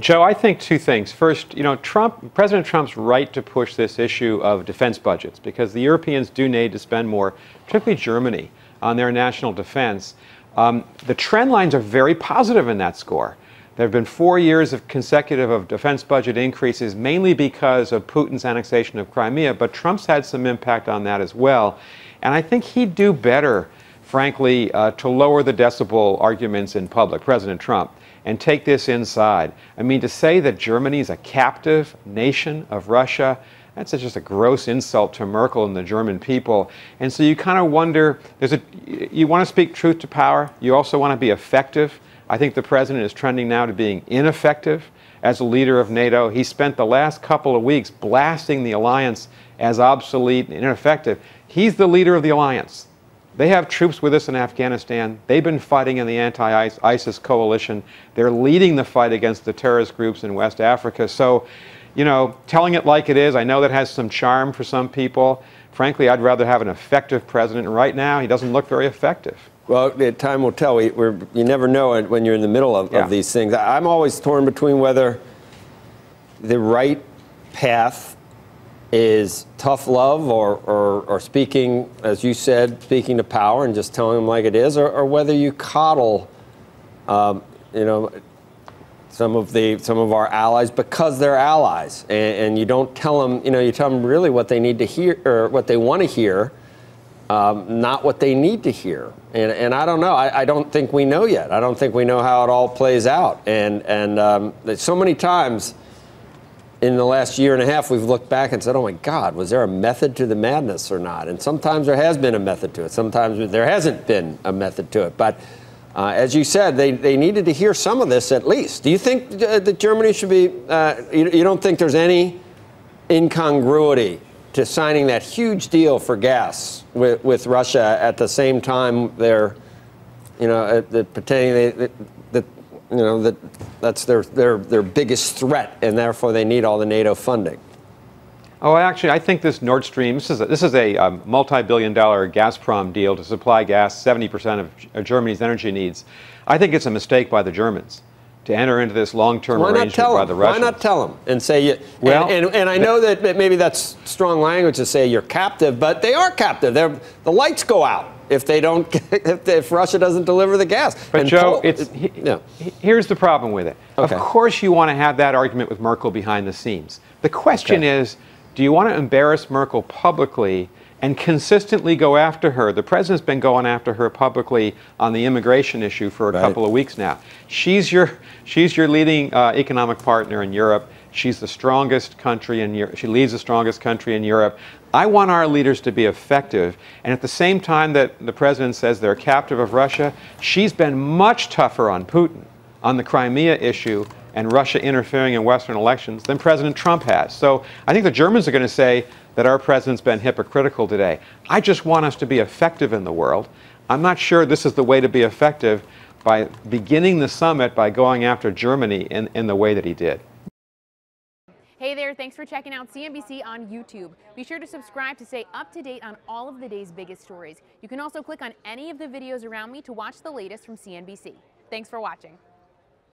Joe, I think two things. First, President Trump's right to push this issue of defense budgets because the Europeans do need to spend more, particularly Germany, on their national defense. The trend lines are very positive in that score. There have been 4 years of consecutive of defense budget increases, mainly because of Putin's annexation of Crimea, but Trump's had some impact on that as well. And I think he'd do better, frankly, to lower the decibel arguments in public, President Trump, and take this inside. I mean, to say that Germany is a captive nation of Russia, that's just a gross insult to Merkel and the German people. And so you kind of wonder, you want to speak truth to power, you also want to be effective. I think the president is trending now to being ineffective as a leader of NATO. He spent the last couple of weeks blasting the alliance as obsolete and ineffective. He's the leader of the alliance. They have troops with us in Afghanistan. They've been fighting in the anti-ISIS coalition. They're leading the fight against the terrorist groups in West Africa. So, telling it like it is, I know that has some charm for some people. Frankly, I'd rather have an effective president. And right now, he doesn't look very effective. Well, time will tell. You never know it when you're in the middle of these things. I'm always torn between whether the right path is tough love or speaking, as you said, speaking to power and just telling them like it is, or whether you coddle, some of our allies because they're allies, and you don't tell them, you tell them really what they need to hear or what they want to hear, not what they need to hear. And I don't know. I don't think we know yet. I don't think we know how it all plays out. And so many times in the last year and a half, we've looked back and said, oh, my God, was there a method to the madness or not? And sometimes there has been a method to it. Sometimes there hasn't been a method to it. But as you said, they needed to hear some of this at least. Do you think that Germany should be you don't think there's any incongruity to signing that huge deal for gas with Russia at the same time they're, pretending that that's their biggest threat, and therefore they need all the NATO funding? Oh, actually, I think this Nord Stream, this is a multi-billion-dollar Gazprom deal to supply gas 70% of Germany's energy needs. I think it's a mistake by the Germans to enter into this long-term arrangement by the Russians. Why not tell them and say, and I know that maybe that's strong language to say you're captive, but they are captive. The lights go out if they don't, if Russia doesn't deliver the gas. But and Joe, here's the problem with it. Okay. Of course you want to have that argument with Merkel behind the scenes. The question is, do you want to embarrass Merkel publicly and consistently go after her? The president's been going after her publicly on the immigration issue for a couple of weeks now. She's your leading economic partner in Europe. She's the strongest country in Europe. She leads the strongest country in Europe. I want our leaders to be effective. And at the same time that the president says they're captive of Russia, she's been much tougher on Putin on the Crimea issue and Russia interfering in Western elections than President Trump has. So I think the Germans are going to say that our president's been hypocritical today. I just want us to be effective in the world. I'm not sure this is the way to be effective by beginning the summit by going after Germany in the way that he did. Hey there, thanks for checking out CNBC on YouTube. Be sure to subscribe to stay up to date on all of the day's biggest stories. You can also click on any of the videos around me to watch the latest from CNBC. Thanks for watching.